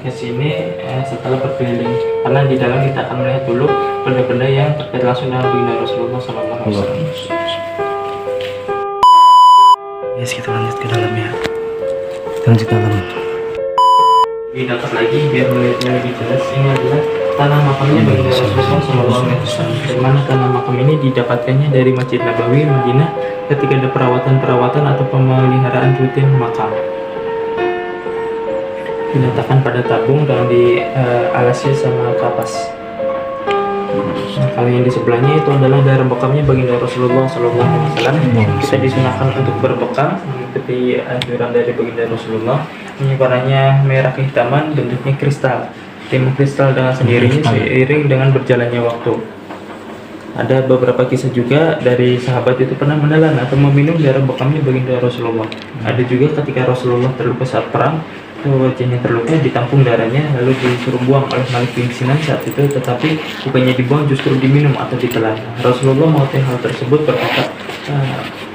ke sini setelah berkeliling, karena di dalam kita akan melihat dulu benda-benda yang terkait langsung dengan baginda Rasulullah SAW. Yes, kita lanjut ke dalam ya. Kita lanjut ke dalam. Lebih dekat lagi biar melihatnya lebih jelas, ini adalah tanah makamnya baginda Rasulullah SAW. Di mana tanah makam ini didapatkannya dari Masjid Nabawi Madinah ketika ada perawatan atau pemeliharaan rutin makam. Diletakkan pada tabung dan dialasi sama kapas. Nah, kalau yang di sebelahnya itu adalah daerah bekamnya baginda Rasulullah SAW. Kita disunahkan untuk berbekam mengikuti anjuran dari baginda Rasulullah. Ini warnanya merah kehitaman, bentuknya kristal. Tim kristal dengan sendirinya seiring dengan berjalannya waktu. Ada beberapa kisah juga dari sahabat itu pernah menelan atau meminum darah bekamnya baginda Rasulullah. Ada juga ketika Rasulullah terluka saat perang, wajahnya terluka, ditampung darahnya lalu disuruh buang oleh Malik bin Sinan saat itu, tetapi bukannya dibuang, justru diminum atau ditelan. Rasulullah mengetahui hal tersebut berkata,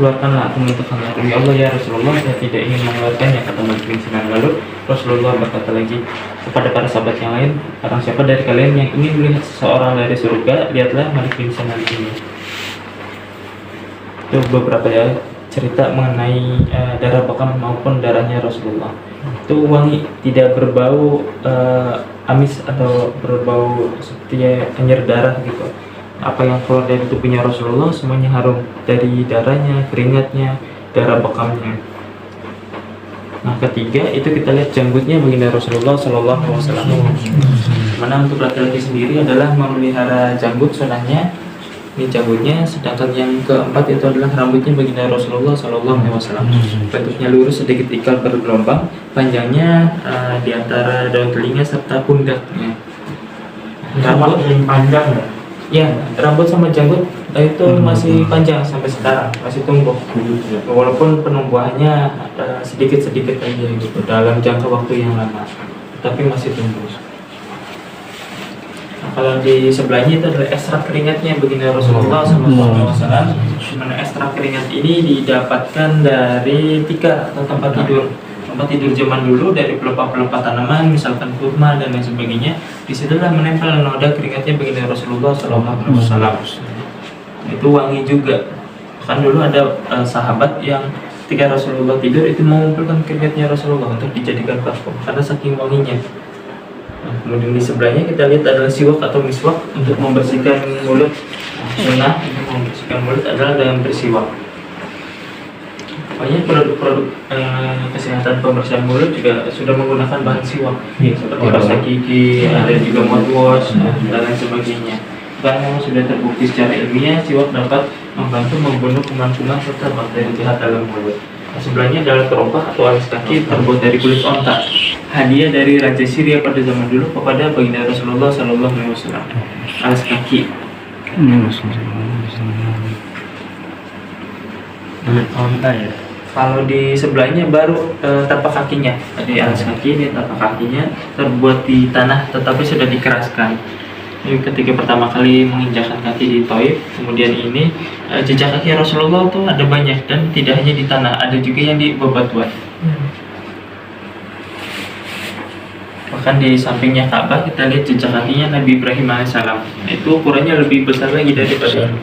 keluarkanlah atau menuntutkanlah, demi Allah ya Rasulullah, saya tidak ingin mengeluarkannya, kata Malik bin Sinan. Lalu Rasulullah berkata lagi kepada para sahabat yang lain, barang siapa dari kalian yang ingin melihat seseorang dari surga, lihatlah Malik bin Sinan ini. Itu beberapa ya cerita mengenai darah bekam maupun darahnya Rasulullah. Itu wangi, tidak berbau amis atau berbau seperti anjir darah gitu. Apa yang keluar dari tubuhnya Rasulullah semuanya harum, dari darahnya, keringatnya, darah bekamnya. Nah, ketiga itu kita lihat janggutnya baginda Rasulullah SAW. Mana untuk laki-laki sendiri adalah memelihara janggut sunahnya, ini janggutnya. Sedangkan yang keempat itu adalah rambutnya baginda Rasulullah SAW. Bentuknya lurus, sedikit ikal bergelombang, panjangnya di antara daun telinga serta pundaknya. Rambut yang panjang ya, rambut sama janggut itu masih panjang sampai sekarang, masih tumbuh. Walaupun penumbuhannya sedikit-sedikit aja gitu dalam jangka waktu yang lama, tapi masih tumbuh. Kalau di sebelahnya itu adalah ekstrak keringatnya baginda Rasulullah SAW. Mana ekstrak keringat ini didapatkan dari tikar atau tempat tidur zaman dulu, dari pelepah-pelepah tanaman, misalkan kurma dan lain sebagainya. Disitulah menempel noda keringatnya baginda Rasulullah SAW. Itu wangi juga. Kan dulu ada sahabat yang ketika Rasulullah tidur itu mengumpulkan keringatnya Rasulullah untuk dijadikan parfum karena saking wanginya. Nah, kemudian di sebelahnya kita lihat adalah siwak atau miswak untuk membersihkan mulut. Sunnah untuk membersihkan mulut adalah dengan bersiwak. Pokoknya produk-produk kesehatan pembersihan mulut juga sudah menggunakan bahan siwak, seperti pasta gigi, ada juga mouthwash dan lain sebagainya. Bahkan memang sudah terbukti secara ilmiah siwak dapat membantu membunuh kuman-kuman serta bakteri jahat dalam mulut. Nah, sebelahnya adalah terompah atau alas kaki terbuat dari kulit onta, hadiah dari Raja Syria pada zaman dulu kepada baginda Rasulullah SAW. Alas kaki. Kulit onta ya. Kalau di sebelahnya baru tapak kakinya, di alas kaki, di tapak kakinya terbuat di tanah tetapi sudah dikeraskan. Ini ketika pertama kali menginjakkan kaki di Thaif, kemudian ini jejak kaki Rasulullah tuh ada banyak dan tidak hanya di tanah, ada juga yang di bebatuan. Bahkan di sampingnya Ka'bah kita lihat jejak kakinya Nabi Ibrahim alaihissalam. Itu ukurannya lebih besar lagi daripada ini.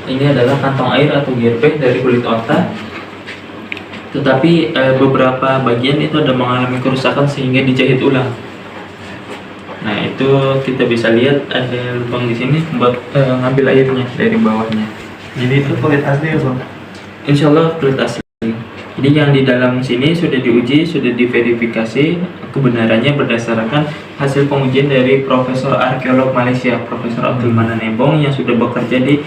Ini adalah kantong air atau gerpeh dari kulit onta, tetapi beberapa bagian itu ada mengalami kerusakan sehingga dijahit ulang. Nah, itu kita bisa lihat ada lubang di sini buat ngambil airnya dari bawahnya. Jadi itu kulit asli ya, Bang? Insya Allah kulit asli. Jadi yang di dalam sini sudah diuji, sudah diverifikasi kebenarannya berdasarkan hasil pengujian dari Profesor Arkeolog Malaysia, Profesor Abdul Manan Ebong, yang sudah bekerja di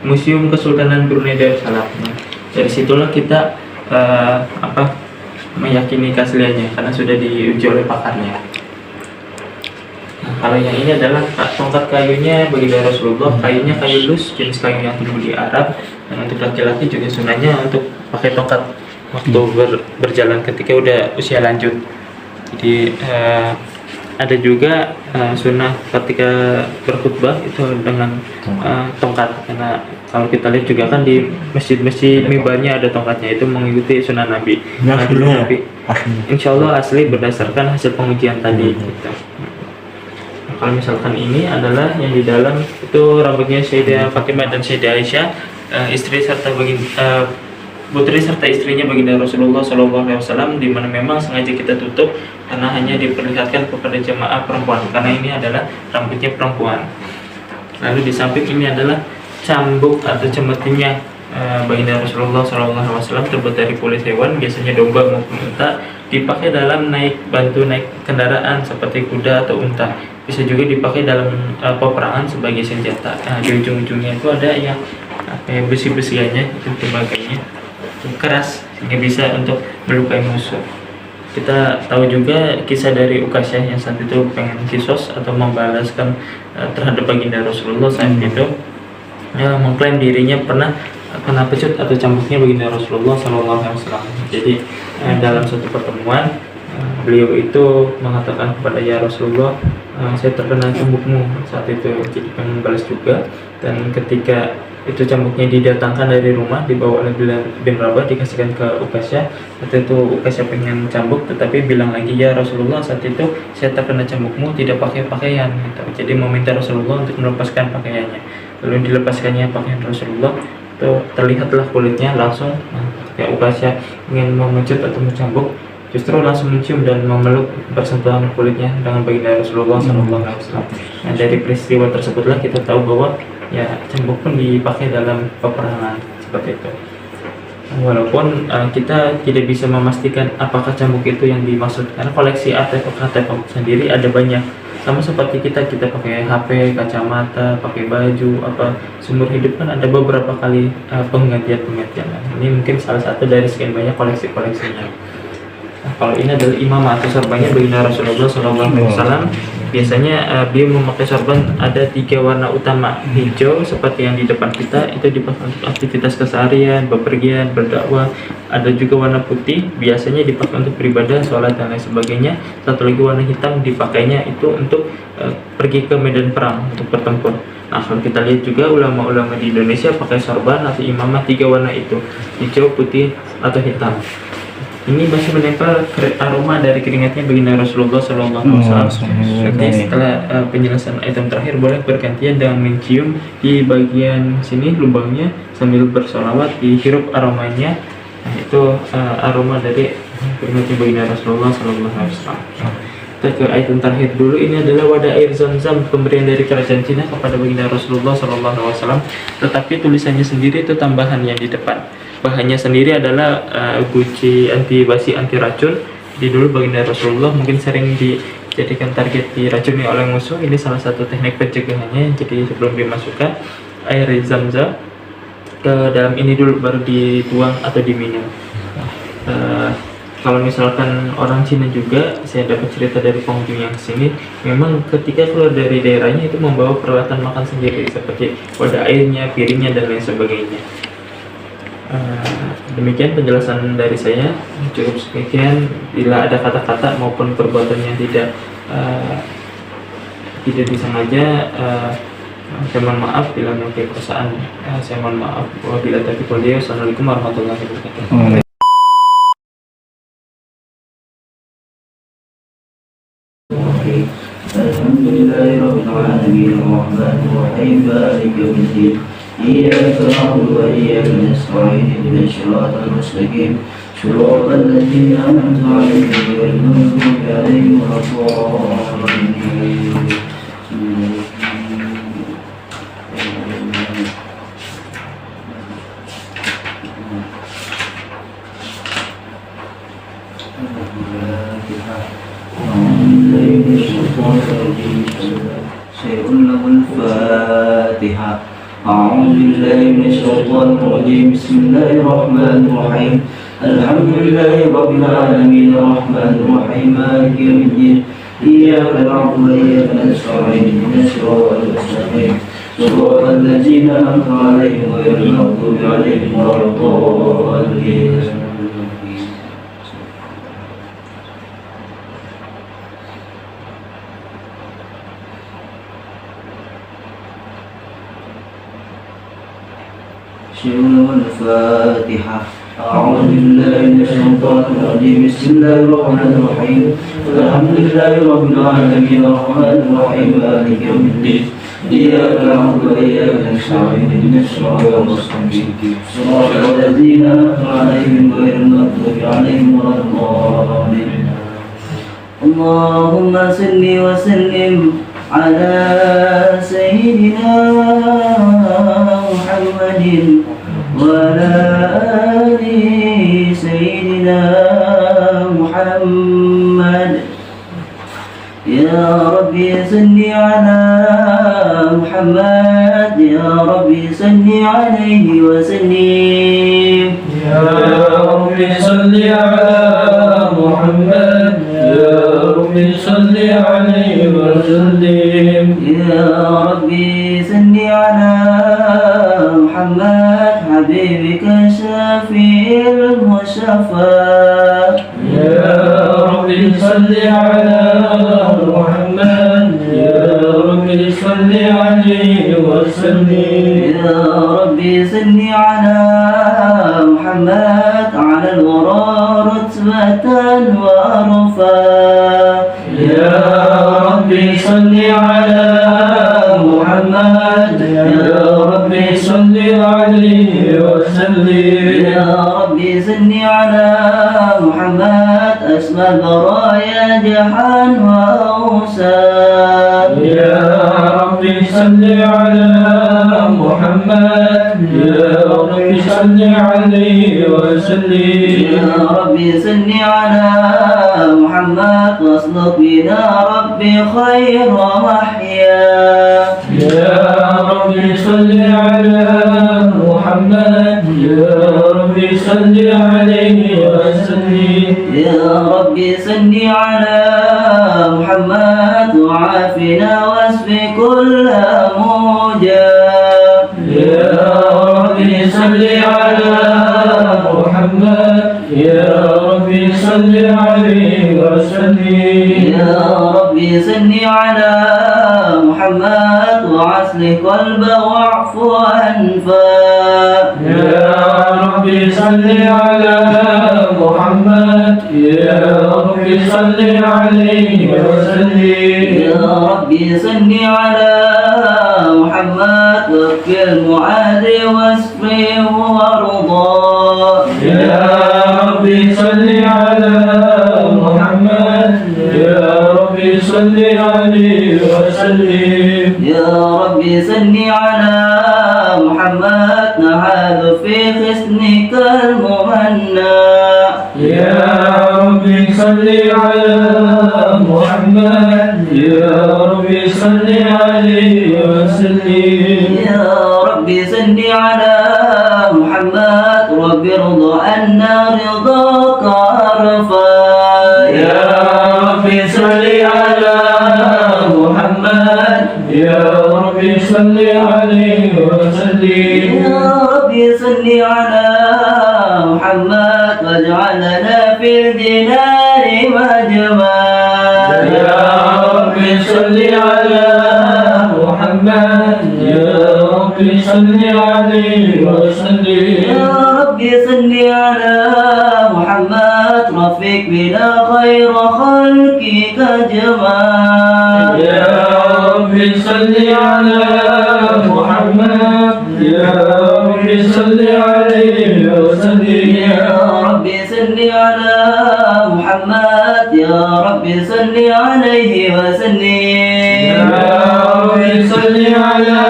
Museum Kesultanan Brunei Darussalam. Nah, dari situlah kita meyakini keasliannya karena sudah diuji oleh pakarnya. Nah, kalau yang ini adalah tongkat kayunya baginda Rasulullah, kayunya kayu lus, jenis kayu yang tumbuh di Arab. Dan untuk laki-laki juga sunahnya untuk pakai tongkat waktu berjalan ketika udah usia lanjut. Jadi Ada juga sunnah ketika berkhutbah itu dengan tongkat, karena kalau kita lihat juga kan di masjid-masjid mimbarnya ada tongkatnya, itu mengikuti sunnah Nabi. Nah, dulu Nabi insya Allah asli berdasarkan hasil pengujian tadi gitu. Nah, kalau misalkan ini adalah yang di dalam itu rambutnya Sayyidah Fatimah dan Sayyidah Aisyah, istri serta putri serta istrinya baginda Rasulullah SAW, di mana memang sengaja kita tutup karena hanya diperlihatkan kepada jemaah perempuan, karena ini adalah rambutnya perempuan. Lalu di samping ini adalah cambuk atau cemetinya baginda Rasulullah SAW, terbuat dari kulit hewan, biasanya domba maupun unta, dipakai dalam bantu naik kendaraan seperti kuda atau unta. Bisa juga dipakai dalam peperangan sebagai senjata. Di ujung-ujungnya itu ada yang kayak besi-besiannya, itu tembaganya keras sehingga bisa untuk melukai musuh. Kita tahu juga kisah dari Ukasyah yang saat itu pengen kisos atau membalaskan terhadap baginda Rasulullah saat itu, mengklaim dirinya pernah kena pecut atau cambuknya baginda Rasulullah SAW. Jadi dalam suatu pertemuan beliau itu mengatakan kepada ya Rasulullah, saya terkena cambukmu saat itu, jadi pengen balas juga. Dan ketika itu cambuknya didatangkan dari rumah, dibawa oleh Bilal bin Rabah, dikasihkan ke Ukasyah. Waktu itu Ukasyah pengen cambuk, tetapi bilang lagi ya Rasulullah, saat itu saya terkena cambukmu tidak pakai pakaian gitu. Jadi meminta Rasulullah untuk melepaskan pakaiannya. Lalu dilepaskannya pakaian Rasulullah, itu terlihatlah kulitnya langsung. Ketika Ukasyah ingin memecut atau mencambuk, justru langsung mencium dan memeluk bersentuhan kulitnya dengan baginda Rasulullah SAW. Nah, dari peristiwa tersebutlah kita tahu bahwa ya cambuk pun dipakai dalam peperangan seperti itu. Walaupun kita tidak bisa memastikan apakah cambuk itu yang dimaksud, karena koleksi artefak sendiri ada banyak. Sama seperti kita pakai HP, kacamata, pakai baju, seumur hidup kan ada beberapa kali penggantian. Ini mungkin salah satu dari sekian banyak koleksinya. Nah, kalau ini adalah imamah atau sorbannya baginda Rasulullah SAW. Biasanya dia memakai sorban ada 3 warna utama. Hijau seperti yang di depan kita, itu dipakai untuk aktivitas keseharian, bepergian, berdakwah. Ada juga warna putih, biasanya dipakai untuk beribadah, sholat dan lain sebagainya. Satu lagi warna hitam dipakainya itu untuk pergi ke medan perang, untuk bertempur. Nah, kalau kita lihat juga ulama-ulama di Indonesia pakai sorban atau imamah 3 warna itu, hijau, putih, atau hitam. Ini masih menempel aroma dari keringatnya baginda Rasulullah SAW. Nanti setelah penjelasan item terakhir, boleh bergantian dengan mencium di bagian sini lubangnya sambil bersolawat, dihirup aromanya. Nah, itu aroma dari keringatnya baginda Rasulullah SAW. Kita ke item terakhir dulu. Ini adalah wadah air Zam-Zam, pemberian dari kerajaan Cina kepada baginda Rasulullah SAW. Tetapi tulisannya sendiri itu tambahan yang di depan. Bahannya sendiri adalah guci anti basi, anti racun. Di dulu baginda Rasulullah mungkin sering dijadikan target diracuni oleh musuh. Ini salah satu teknik pencegahannya. Jadi sebelum dimasukkan air Zam-Zam ke dalam ini dulu, baru dituang atau diminum. Kalau misalkan orang Cina juga, saya dapat cerita dari pengunjung yang kesini, memang ketika keluar dari daerahnya itu membawa peralatan makan sendiri seperti wadah airnya, piringnya, dan lain sebagainya. Demikian penjelasan dari saya, cukup sekian. Bila ada kata-kata maupun perbuatan yang tidak disengaja, saya mohon maaf. Bila mungkin kesalahan, saya mohon maaf. Wabillahi taufiq wal hidayah. Assalamualaikum warahmatullahi wabarakatuh. Alhamdulillahi rabbil alamin, arrahmanir rahim, maliki yaumiddin. إياك نعبد وإياك نستعين اهدنا الصراط المستقيم صراط الذين أنعمت عليهم غير المغضوب عليهم ولا الضالين. الفاتحة. أعوذ بالله من الشيطان الرجيم. بسم الله الرحمن الرحيم. الحمد لله رب العالمين، الرحمن الرحيم، مالك يوم الدين. إياك نعبد وإياك نستعين اهدنا الصراط المستقيم صراط الذين أنعمت عليهم غير المغضوب عليهم ولا الضالين. الفاتحة. أعوذ بالله من الشيطان الرجيم. بسم الله الرحمن الرحيم. الحمد لله رب العالمين الرحمن الرحيم مالك يوم الدين. إياك نعبد وإياك نستعين اهدنا الصراط المستقيم صراط الذين أنعمت عليهم غير المغضوب عليهم ولا الضالين. اللهم صل وسلم على سيدنا محمد وعلى آل سيدنا محمد. يا ربي صل على محمد، يا ربي صل عليه وسلم. يا رب صل على محمد، يا رب صل عليه وسلم. يا ربي صل على محمد حبيبك الشفيع المشفى. يا رب صل على محمد، يا رب صل عليه وسلم. يا ربي صل على محمد على الورى رتبة وعرفا. يا رب صل على محمد، يا رب صل عليه وسلم. يا ربي صل على محمد أسمى البرايا جحا وأوسان. يا رب صل على محمد، يا رب صل عليه وسلم. يا ربي صل على محمد واصلح بنا ربي خير محيا. يا رب صل على محمد، يا رب صل عليه وسلم. يا ربي صل على محمد وعافنا واشف كل موجع. يا رب صل على محمد، يا رب صل عليه وسلم. يا ربي صل على محمد وعسل قلب واعفو أنفا. يا رب صل على محمد، يا رب صل عليه وسلم. يا ربي صل على محمد واغفر المعادي واصفه وارضاه. يا رب صل على محمد، يا رب صل عليه وسلم. يا ربي صل على محمد نعاد في حسنك الممنى. يا رب صل على محمد، يا رب صل عليه وسلم. يا ربي صل على محمد رب ارضى عنا رضاك عرفا. يا رب صل على محمد، يا رب صل عليه وسلم. يا ربي صل على محمد واجعلنا في الجنان مجمعا. يا رب صل على محمد، يا رب صل عليه وسلم. يا ربي صل على محمد رفيق بنا خير خلقك جمال. يا رب صل على محمد، يا رب صل عليه وسلم. يا ربي صل على محمد، يا ربي صل عليه وسلم. يا رب صل على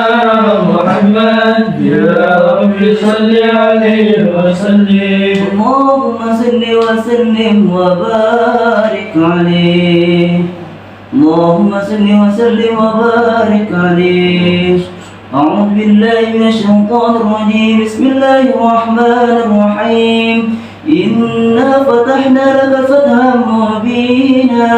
محمد، يا رب صل عليه وسلم. اللهم صل وسلم وبارك عليه. اللهم صل وسلم وبارك عليه. أعوذ بالله من الشيطان الرجيم. بسم الله الرحمن الرحيم. إنا فتحنا لك فتحا مبينا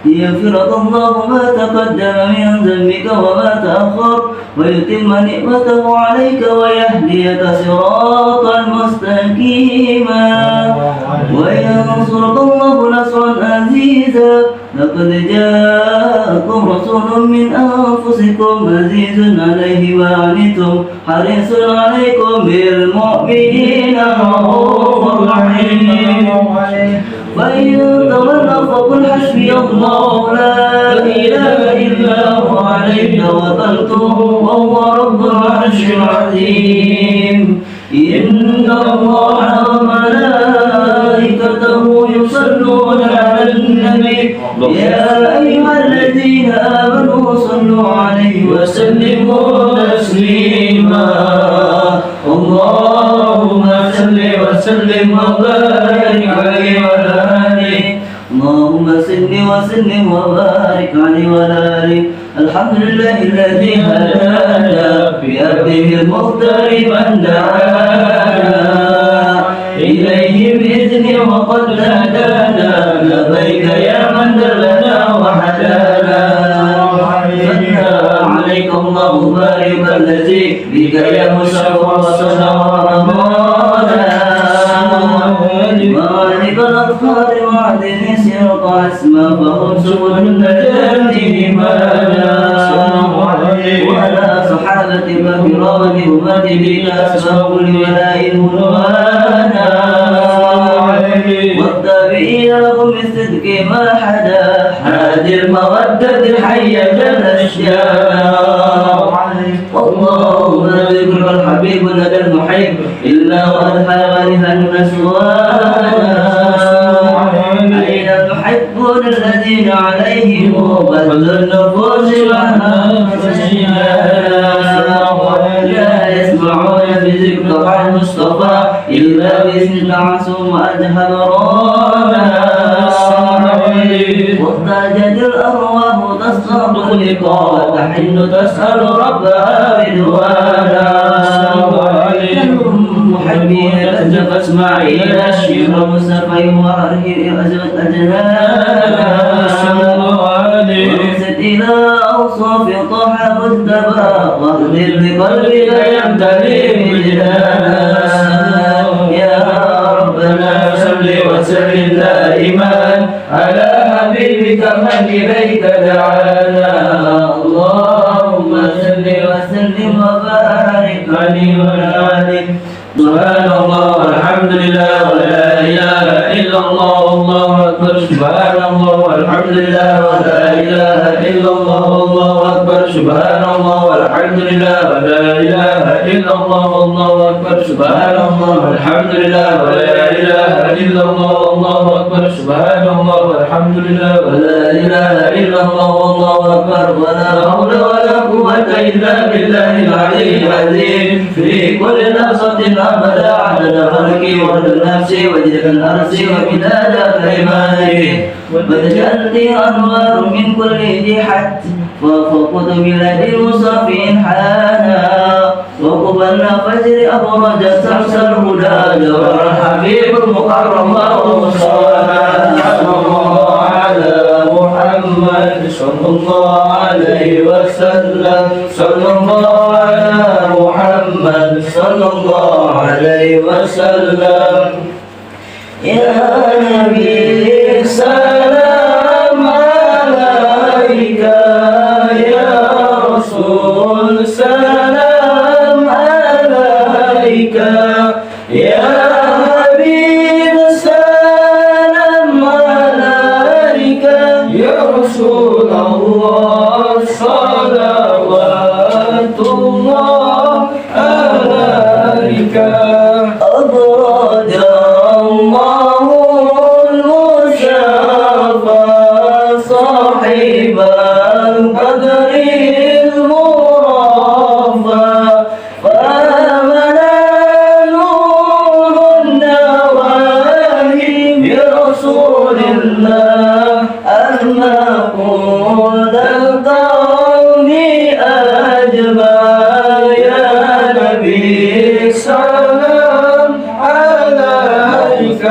ليغفر الله ما تقدم من ذنبك وما تأخر ويتم نعمته عليك ويهديك صراطا مستقيما وينصرك الله نصرا عزيزا لقد جاءكم رسول من أنفسكم عزيز عليه ما عنتم حريص عليكم بالمؤمنين رؤوف رحيم فإن تولوا فقل حسبي الله لا إله إلا هو عليه توكلت وهو رب العرش العظيم إن الله وملائكته يصلون على النبي يا أيها الذين آمنوا صلوا عليه وسلموا تسليما اللهم صل وسلم وبارك عليه وعلى آله اللهم صل وسلم وبارك عليه وعلى آله الحمد لله الذي هدانا بأبيه المختار من دعانا إليه بإذنه وقد هدانا لبيك يا من دلنا وهدانا صلى عليك الله بارك الذي بك يا مشرف وصلى رمضانا مالك الأطهار وعدل سرق اسما فهم سبل النجاة إيمانا وعلى صحابة الكرام أمة بك أسباب لولاء هنوانا والتابعين لهم بالصدق ما حدا هذه المودة الحية الأشجار اللهم ذكرك الحبيب لدى المحب إلا وأدخل والها نسوانا أين تحبون الذين عليهم بذل النفوس لا يسمعون بذكر المصطفى إلا باسم العصوم أجهل رانا واحتاجت الأرواح تصاب اللقاء تحن تسأل ربها رضوانا محبين أزف اسماعيل الشيخ مصطفى وأرهب أزمت أجنانا ورسد إلى أوصاف طه مجتبى واهدر بقلبك يمتلي وجدانا يا ربنا صل وسلم دائما على حبيبك من إليك دعانا اللهم صل وسلم وبارك عليه وعلى آله سبحان الله والحمد لله ولا إله إلا الله والله أكبر سبحان الله والحمد لله ولا إله إلا الله والله أكبر سبحان الله والحمد لله ولا إله إلا الله والله أكبر سبحان الله والحمد لله ولا إله إلا الله والله أكبر سبحان الله والحمد لله ولا إله إلا الله والله أكبر ولا حول ولا قوة إلا بالله العلي العظيم في كل لحظة أبدا عدد خلقي وعدد نفسي وجد الأرض ومداد كلماتي وتجلي أنوار من كل جهة وفقد بلاد المصافين حانا وقبلنا فجر أبرج شمس الهدى جوار الحبيب المكرم وصانا صلى الله على محمد صلى الله عليه وسلم صلى الله على محمد صلى الله عليه وسلم يا نبي سلام عليك يا رسول سلام عليك يا حبيب سلام عليك يا رسول الله صلوات الله عليك أبرج الله المصطفى صاحب القدر المرفع فآمن نور النواهي برسول الله المقود القوم أجمع يا نبي سلام عليك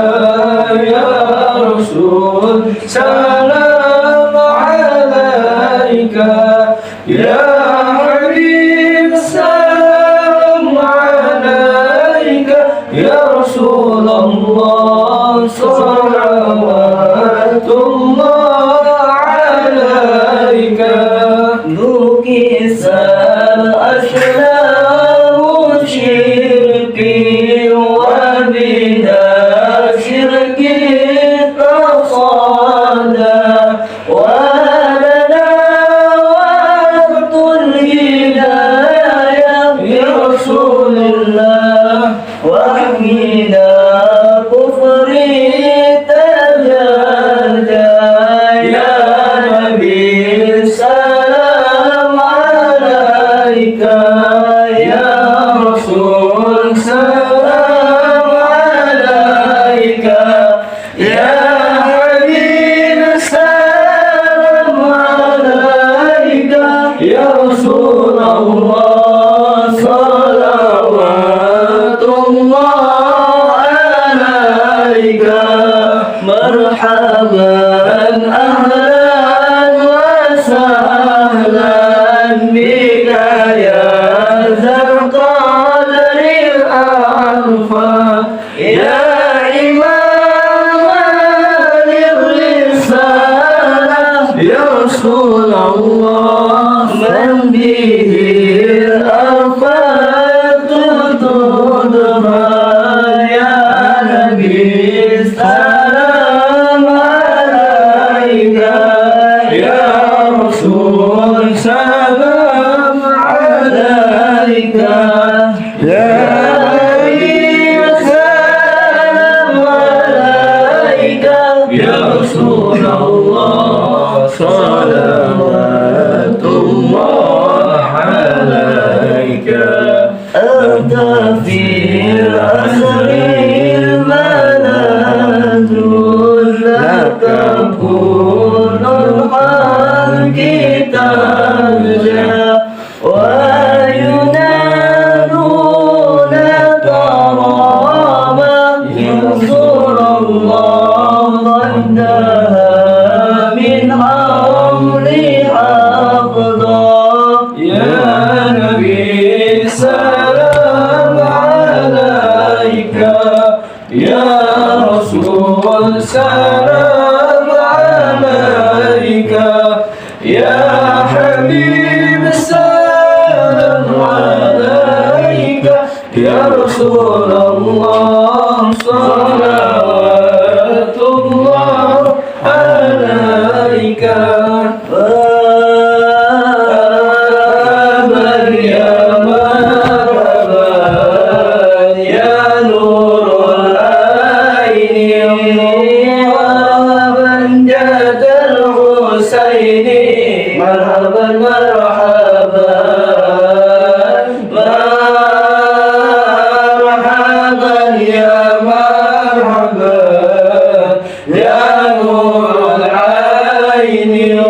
يا رسول سلام عليك يا حبيب سلام عليك يا رسول الله صلوات الله وأسلام شركي وبنا شركي تصادى ولنا وقت الهداية برسول الله واحمينا كفري تجلى يا نبي السلام عليك يا رسول سلام عليك يا حبيب السلام عليك يا رسول الله صلوات الله عليك مرحبا أهلا وسهلا بك يا ذا القدر الأعظم يا إمام الرسالة يا رسول الله من به الآفات تدمر يا نبي السلام عليك يا رسول سلام عليك يا نبي السلام عليك يا رسول الله صلوات الله عليك أنت في الأسر الملاذ لك كل الحق ترجى وينالون كرامة ينصر الله ضدها من أمر أفضل يا نبي سلام عليك يا رسول سلام عليك يا حبيب السلام عليك يا رسول الله صلوات الله عليك مرحبا يا مرحبا يا نور العين ومنجد الحسين مرحبا مرحبا مرحبا يا مرحبا يا نور العين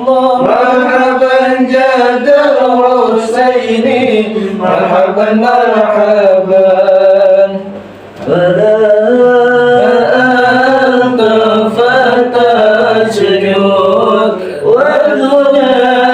مرحبا جد الحسين مرحبا مرحبا فلا أنت فتسجد والدنيا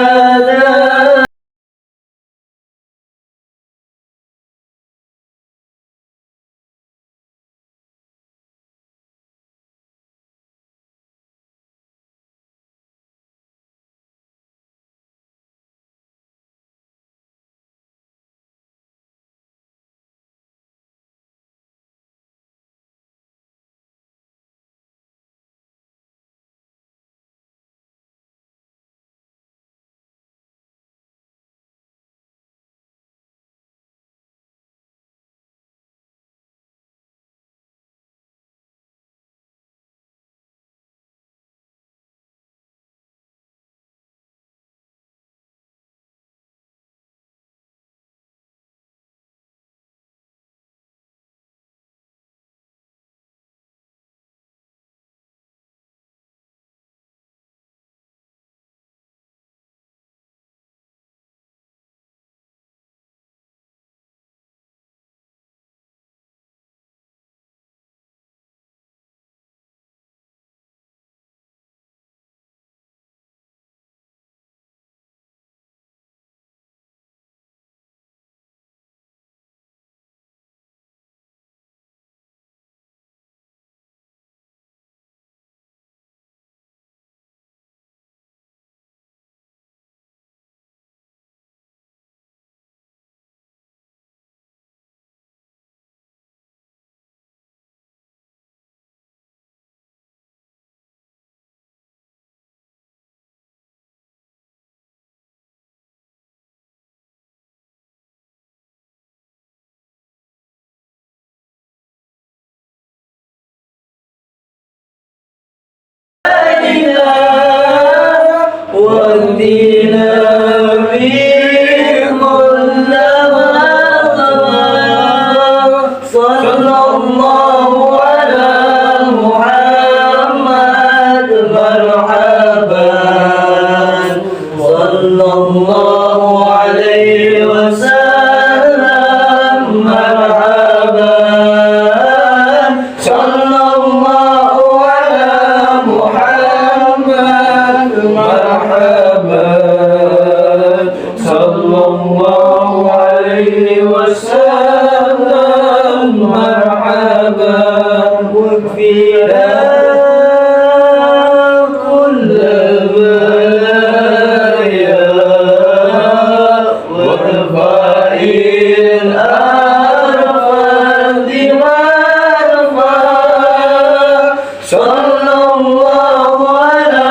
الله على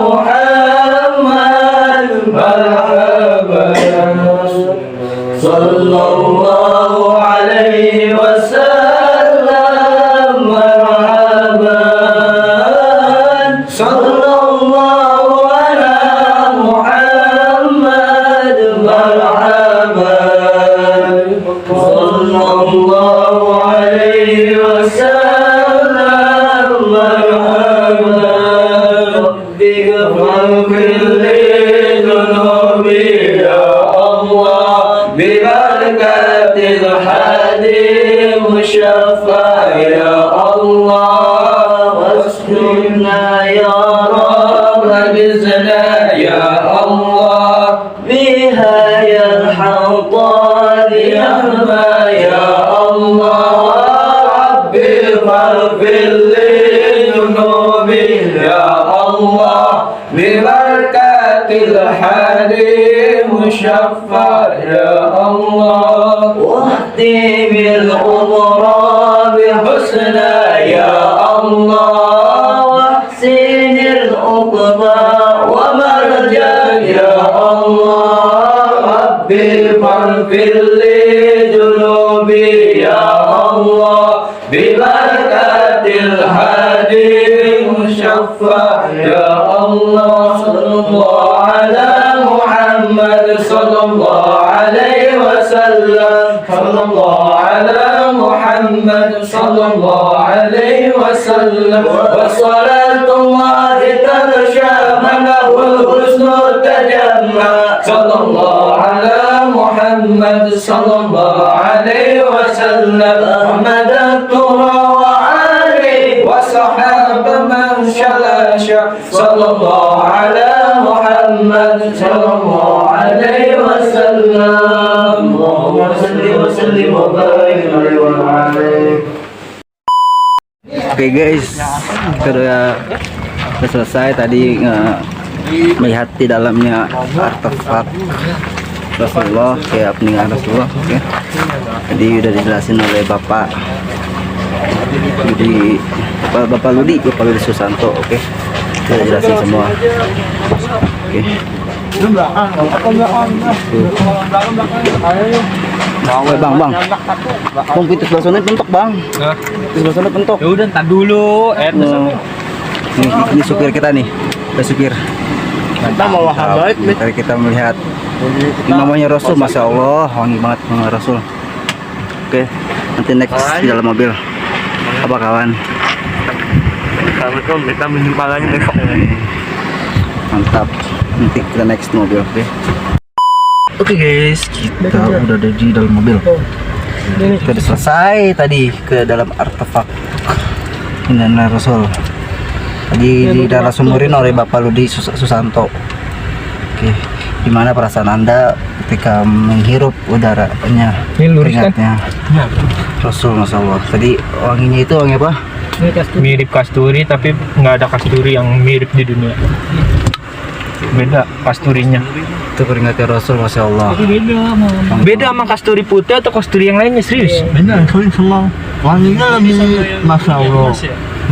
محمد مرحبا صلى الله عليه وسلم مرحبا صلى الله على محمد مرحبا صلى الله عليه وسلم مرحبا ربي اغفر لي ذنوبي يا الله ببركة الحادي المشفع يا الله واسكننا يا رب بزنا يا الله بها يرحم طال يهما يا الله ربي فاغفر لي ذنوبي يا الله ببركة الحادي المشفع يا الله واهدي بالأمر بحسنى يا الله واحسن العقبى ومرجع يا الله ربي فاغفر لي ذنوبي يا الله ببركة الهادي المشفع يا الله صلى الله على محمد صلى الله عليه وسلم صلى الله على محمد صلى الله عليه وسلم وصلاة الله تغشى منه الحسن تجمع صلى الله على محمد صلى الله عليه وسلم أحمد الترى وعلي وصحاب من شلش صلى الله على محمد صلى الله عليه وسلم اللهم صل وسلم وبارك عليه وعلى آله. Oke guys, kita udah selesai tadi melihat di dalamnya artefak Rasulullah, kayak peninggalan Rasulullah. Oke, jadi udah dijelasin oleh Bapak Ludi Susanto. Oke, udah jelasin semua. Oke. Bang, pintu sebelah sana pentok bang. Sebelah sana pentok. Ya udah, ntar dulu. Ini supir kita nih, supir. Kita mau habaib nih. Tadi kita melihat imamnya Rasul, masya Allah, wangi banget imam Rasul. Oke, nanti next di dalam mobil. Apa kawan? Assalamualaikum, kita menjumpanya besok. Mantap. Nanti kita next mobil. Oke guys, kita udah ada di dalam mobil. Kita udah selesai tadi ke dalam artefak peninggalan Rasul. Tadi dirasumurin oleh Bapak Ludi Susanto. Oke, gimana perasaan Anda ketika menghirup udaranya, keringatnya Rasul, masya Allah. Tadi wanginya itu wangi apa? Mirip kasturi, tapi nggak ada kasturi yang mirip di dunia. Beda kasturinya. Itu keringatnya Rasul, masya Allah. Beda sama kasturi putih atau kasturi yang lainnya, serius. Beda, soalnya semua wanginya lebih masya Allah.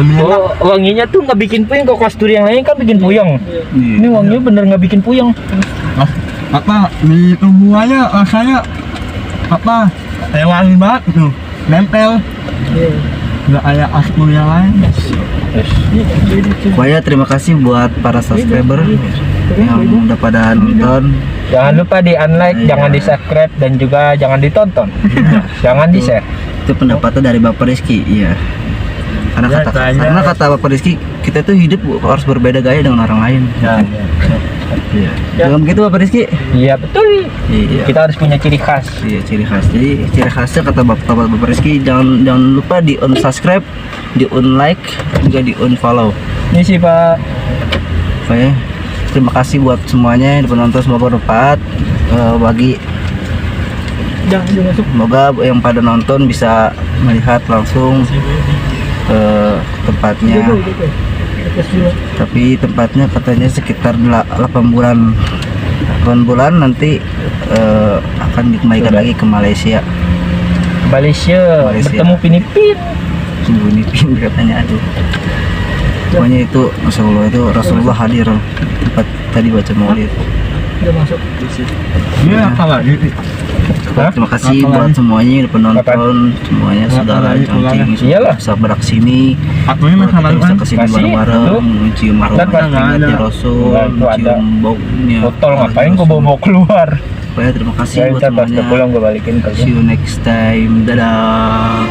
Lebih enak. Oh, wanginya tuh nggak bikin puyeng. Kok kasturi yang lain kan bikin puyeng. Ini wanginya bener nggak bikin puyeng. Apa di tubuhnya rasanya apa? Kayak wangi banget gitu, nempel. Nggak kayak asmul yang lain. Pokoknya terima kasih buat para subscriber yang udah pada nonton. Jangan lupa di unlike, jangan di subscribe, dan juga jangan ditonton. Jangan di share. Itu pendapatnya dari Bapak Rizky, iya. Karena kata Bapak Rizky, kita tuh hidup harus berbeda gaya dengan orang lain. Iya. Dalam begitu Bapak Rizky? Iya betul. Iya. Kita harus punya ciri khas. Iya, ciri khas. Jadi ciri khasnya kata Bapak Rizky, jangan lupa di unsubscribe, di unlike, juga di unfollow. Ini sih Pak. Oke. Terima kasih buat semuanya yang penonton, semoga bermanfaat bagi. Semoga yang pada nonton bisa melihat langsung tempatnya. Tapi tempatnya katanya sekitar 8 bulan. 8 bulan nanti akan dikembalikan lagi ke Malaysia. Malaysia. Bertemu Pinipin. Pinipin katanya, aduh. Pokoknya itu Masya Allah itu Rasulullah hadir tempat tadi baca maulid. Udah masuk. Iya, apa lagi? Terima kasih buat semuanya yang penonton, semuanya saudara Congcing Iyalah. bisa beraksi Akunya buat mah sama kita bisa kan? kesini Kasih, bareng-bareng, lu. mencium aroma Dan kan keringatnya ada. Rasul, Itu ada. mencium baunya. Botol ngapain gua bawa keluar? Pokoknya terima kasih Ya, buat ntar pas udah semuanya. pulang gua balikin ke See you next time. Dadah.